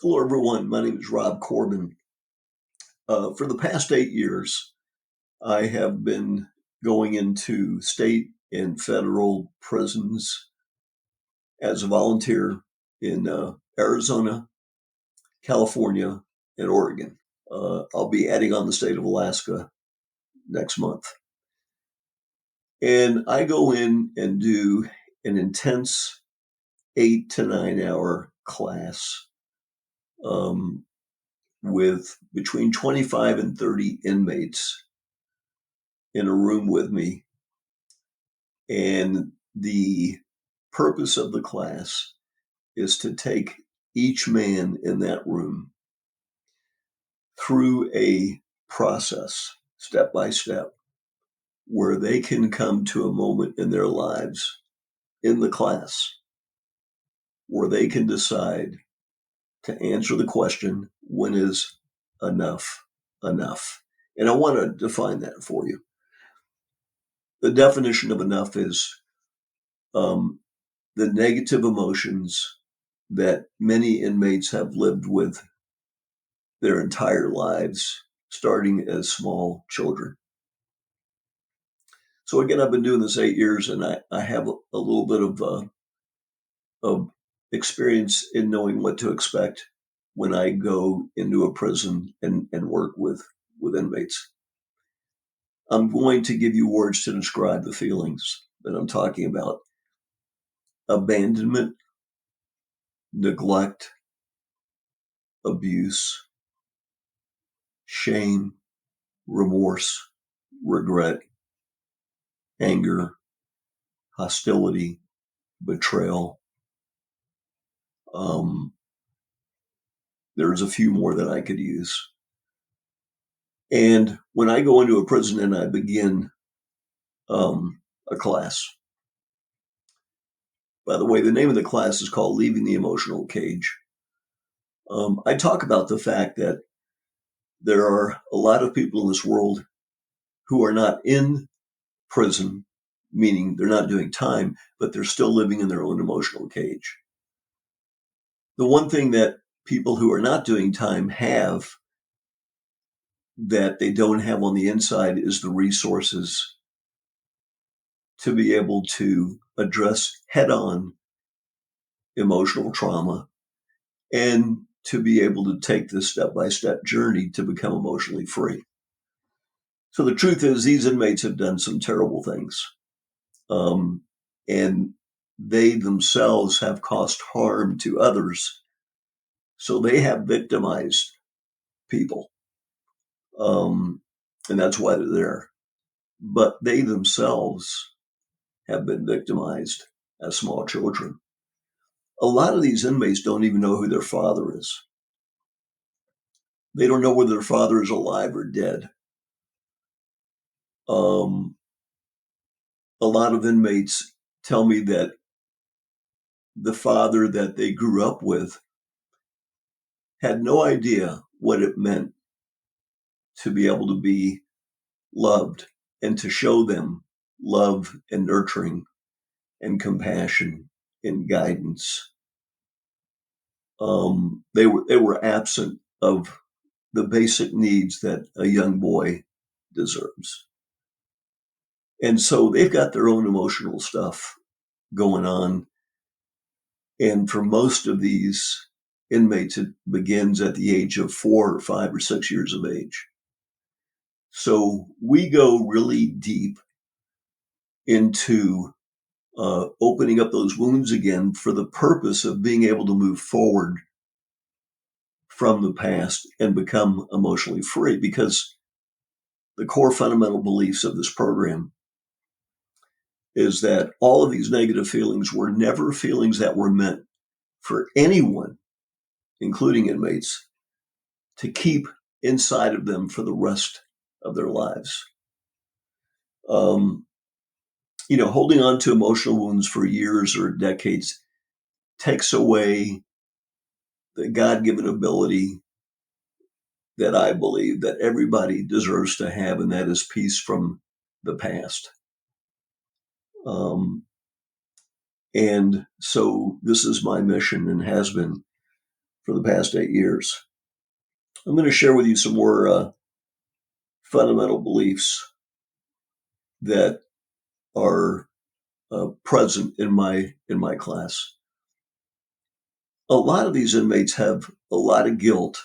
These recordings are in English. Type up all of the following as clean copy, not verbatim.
Hello, everyone. My name is Rob Corbin. For the past 8 years, I have been going into state and federal prisons as a volunteer in Arizona, California, and Oregon. I'll be adding on the state of Alaska next month. And I go in and do an intense 8 to 9 hour class um, with between 25 and 30 inmates in a room with me. And the purpose of the class is to take each man in that room through a process, step by step, where they can come to a moment in their lives in the class where they can decide to answer the question, when is enough enough? And I want to define that for you. The definition of enough is um, the negative emotions that many inmates have lived with their entire lives, starting as small children. So again, I've been doing this 8 years, and I have a little bit of experience in knowing what to expect when I go into a prison and work with inmates. I'm going to give you words to describe the feelings that I'm talking about: abandonment, neglect, abuse, shame, remorse, regret, anger, hostility, betrayal. Um, there's a few more that I could use. And when I go into a prison and I begin a class, by the way, the name of the class is called Leaving the Emotional Cage. I talk about the fact that there are a lot of people in this world who are not in prison, meaning they're not doing time, but they're still living in their own emotional cage. The one thing that people who are not doing time have that they don't have on the inside is the resources to be able to address head on emotional trauma and to be able to take this step by step journey to become emotionally free. So the truth is, these inmates have done some terrible things. And they themselves have caused harm to others. So they have victimized people. And that's why they're there. But they themselves have been victimized as small children. A lot of these inmates don't even know who their father is. They don't know whether their father is alive or dead. Um, a lot of inmates tell me that the father that they grew up with had no idea what it meant to be able to be loved and to show them love and nurturing and compassion and guidance. They were absent of the basic needs that a young boy deserves. And so they've got their own emotional stuff going on. And for most of these inmates, it begins at the age of 4 or 5 or 6 years of age. So we go really deep into opening up those wounds again for the purpose of being able to move forward from the past and become emotionally free. Because the core fundamental beliefs of this program is that all of these negative feelings were never feelings that were meant for anyone, including inmates, to keep inside of them for the rest of their lives. Um, Holding on to emotional wounds for years or decades takes away the God given ability that I believe that everybody deserves to have, and that is peace from the past. And so this is my mission and has been for the past 8 years. I'm going to share with you some more fundamental beliefs that are present in my class. A lot of these inmates have a lot of guilt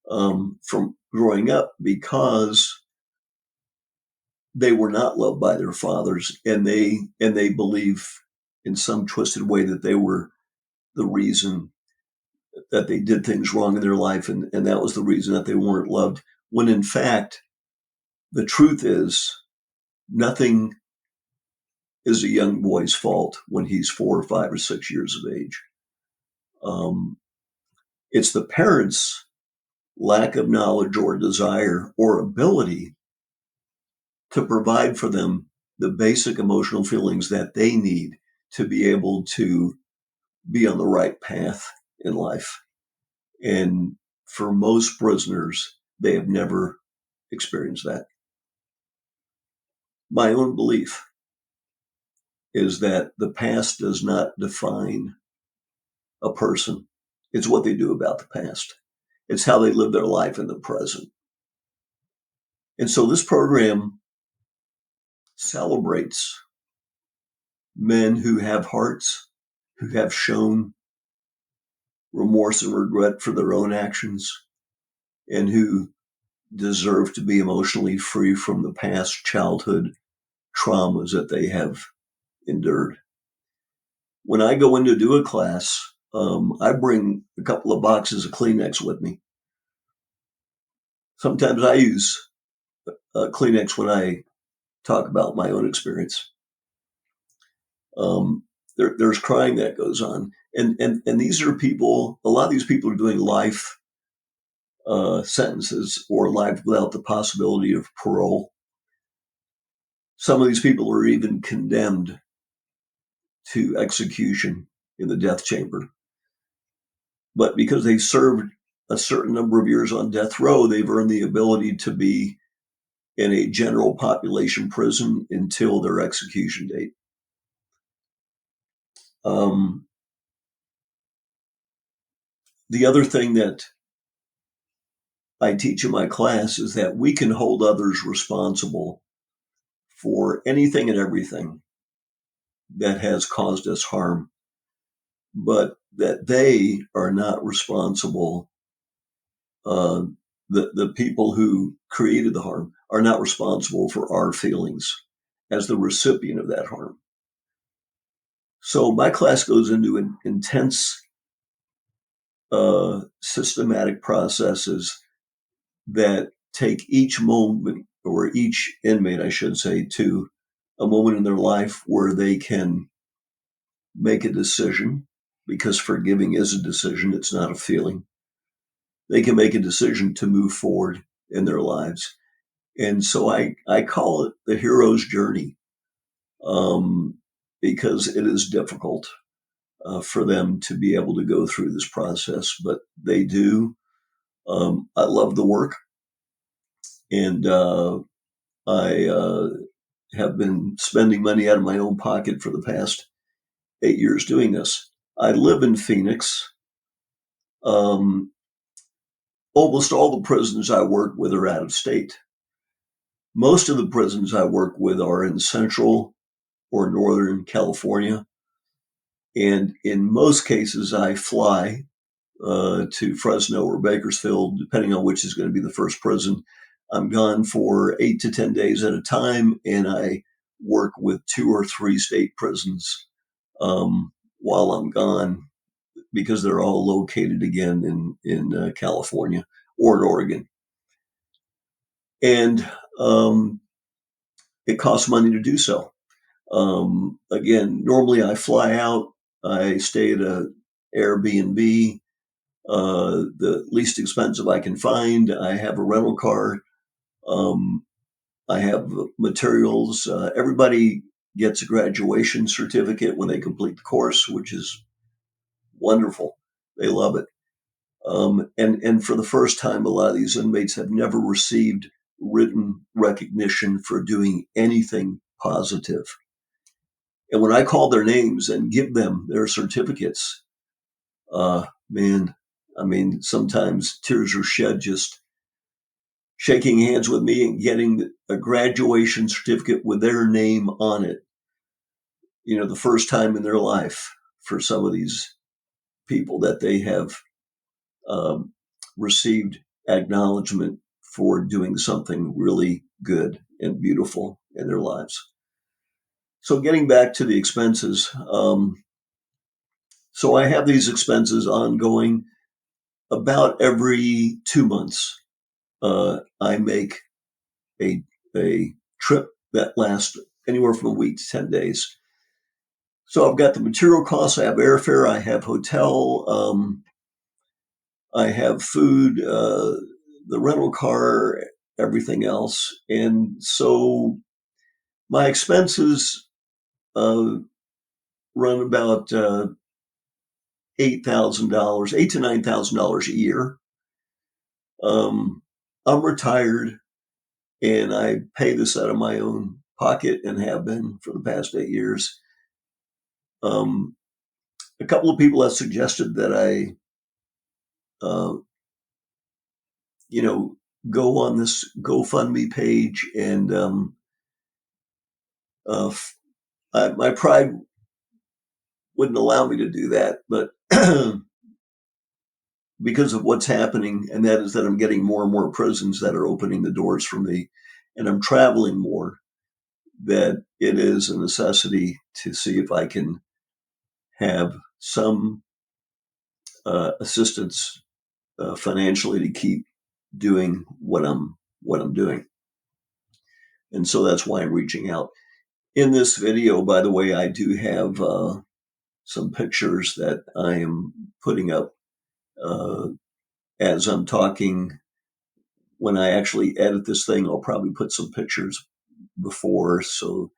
from growing up because they were not loved by their fathers, and they believe in some twisted way that they were the reason that they did things wrong in their life, and that was the reason that they weren't loved. When in fact, the truth is nothing is a young boy's fault when he's 4 or 5 or 6 years of age. Um, it's the parents' lack of knowledge or desire or ability to provide for them the basic emotional feelings that they need to be able to be on the right path in life. And for most prisoners, they have never experienced that. My own belief is that the past does not define a person. It's what they do about the past. It's how they live their life in the present. And so this program celebrates men who have hearts, who have shown remorse and regret for their own actions, and who deserve to be emotionally free from the past childhood traumas that they have endured. When I go in to do a class, I bring a couple of boxes of Kleenex with me. Sometimes I use Kleenex when I talk about my own experience. There's crying that goes on, and these are people. A lot of these people are doing life sentences or life without the possibility of parole. Some of these people are even condemned to execution in the death chamber. But because they served a certain number of years on death row, they've earned the ability to be in a general population prison until their execution date. The other thing that I teach in my class is that we can hold others responsible for anything and everything that has caused us harm, but that they are not responsible. The people who created the harm are not responsible for our feelings as the recipient of that harm. So my class goes into an intense systematic processes that take each moment, or each inmate, I should say, to a moment in their life where they can make a decision, because forgiving is a decision, it's not a feeling. They can make a decision to move forward in their lives. And so I call it the hero's journey, because it is difficult for them to be able to go through this process, but they do. I love the work, and I have been spending money out of my own pocket for the past 8 years doing this. I live in Phoenix. Um, Almost all the prisons I work with are out of state. Most of the prisons I work with are in Central or Northern California. And in most cases, I fly to Fresno or Bakersfield, depending on which is going to be the first prison. I'm gone for 8 to 10 days at a time, and I work with 2 or 3 state prisons while I'm gone, because they're all located again in California or in Oregon. And it costs money to do so. Again, normally I fly out, I stay at a Airbnb, the least expensive I can find. I have a rental car. I have materials. Everybody gets a graduation certificate when they complete the course, which is wonderful. They love it. And for the first time, a lot of these inmates have never received written recognition for doing anything positive. And when I call their names and give them their certificates, Man, I mean, sometimes tears are shed just shaking hands with me and getting a graduation certificate with their name on it. The first time in their life for some of these people that they have um, received acknowledgement for doing something really good and beautiful in their lives. So, getting back to the expenses, so I have these expenses ongoing about every 2 months. I make a a trip that lasts anywhere from a week to 10 days. So I've got the material costs. I have airfare. I have hotel. I have food. The rental car. Everything else. And so my expenses uh, run about $8,000, $8,000 to $9,000 a year. I'm retired, and I pay this out of my own pocket and have been for the past 8 years. Um, a couple of people have suggested that I, uh, you know, go on this GoFundMe page, and uh, my pride wouldn't allow me to do that, but because of what's happening, and that is that I'm getting more and more prisons that are opening the doors for me, and I'm traveling more, that it is a necessity to see if I can have some assistance financially to keep doing what I'm doing. And so that's why I'm reaching out. In this video, by the way, I do have some pictures that I am putting up uh, as I'm talking. When I actually edit this thing, I'll probably put some pictures before, so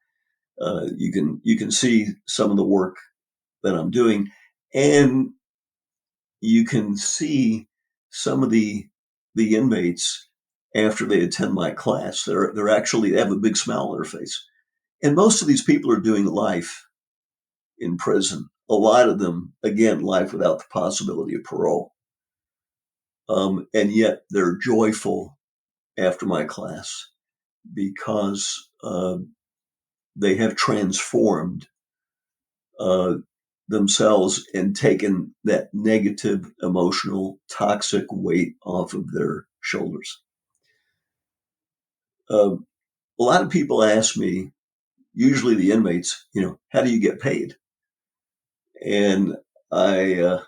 you can see some of the work that I'm doing, and you can see some of the inmates after they attend my class. They're actually, they have a big smile on their face, and most of these people are doing life in prison. A lot of them, again, life without the possibility of parole, and yet they're joyful after my class because they have transformed uh, themselves and taken that negative, emotional, toxic weight off of their shoulders. Uh, a lot of people ask me, usually the inmates, how do you get paid? And I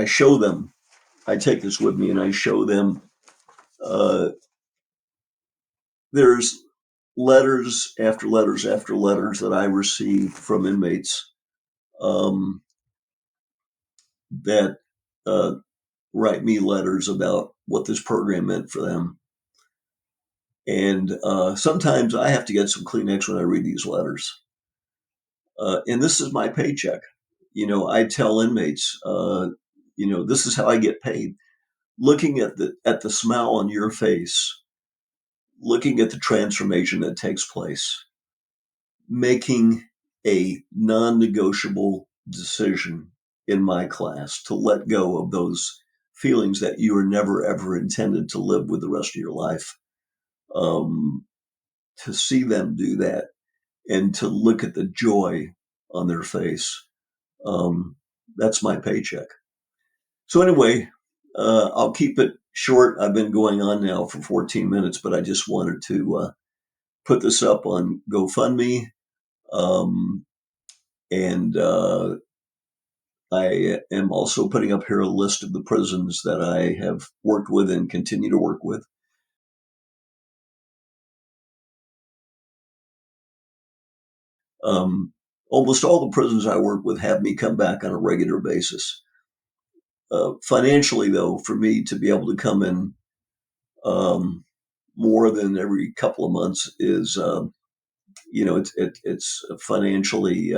show them. I take this with me, and I show them. Uh, there's letters after letters after letters that I receive from inmates um, that uh, write me letters about what this program meant for them. And sometimes I have to get some Kleenex when I read these letters. And this is my paycheck. I tell inmates, this is how I get paid. Looking at the smile on your face, looking at the transformation that takes place, making a non-negotiable decision in my class to let go of those feelings that you were never ever intended to live with the rest of your life. To see them do that and to look at the joy on their face, um, that's my paycheck. So anyway, I'll keep it short. I've been going on now for 14 minutes, but I just wanted to put this up on GoFundMe. Um, and I am also putting up here a list of the prisons that I have worked with and continue to work with. Um, Almost all the prisons I work with have me come back on a regular basis. Financially, though, for me to be able to come in um, more than every couple of months is, it's financially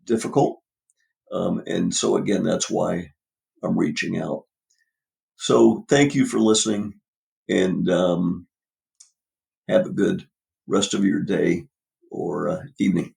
difficult. And so, again, that's why I'm reaching out. So, thank you for listening, and have a good rest of your day or evening.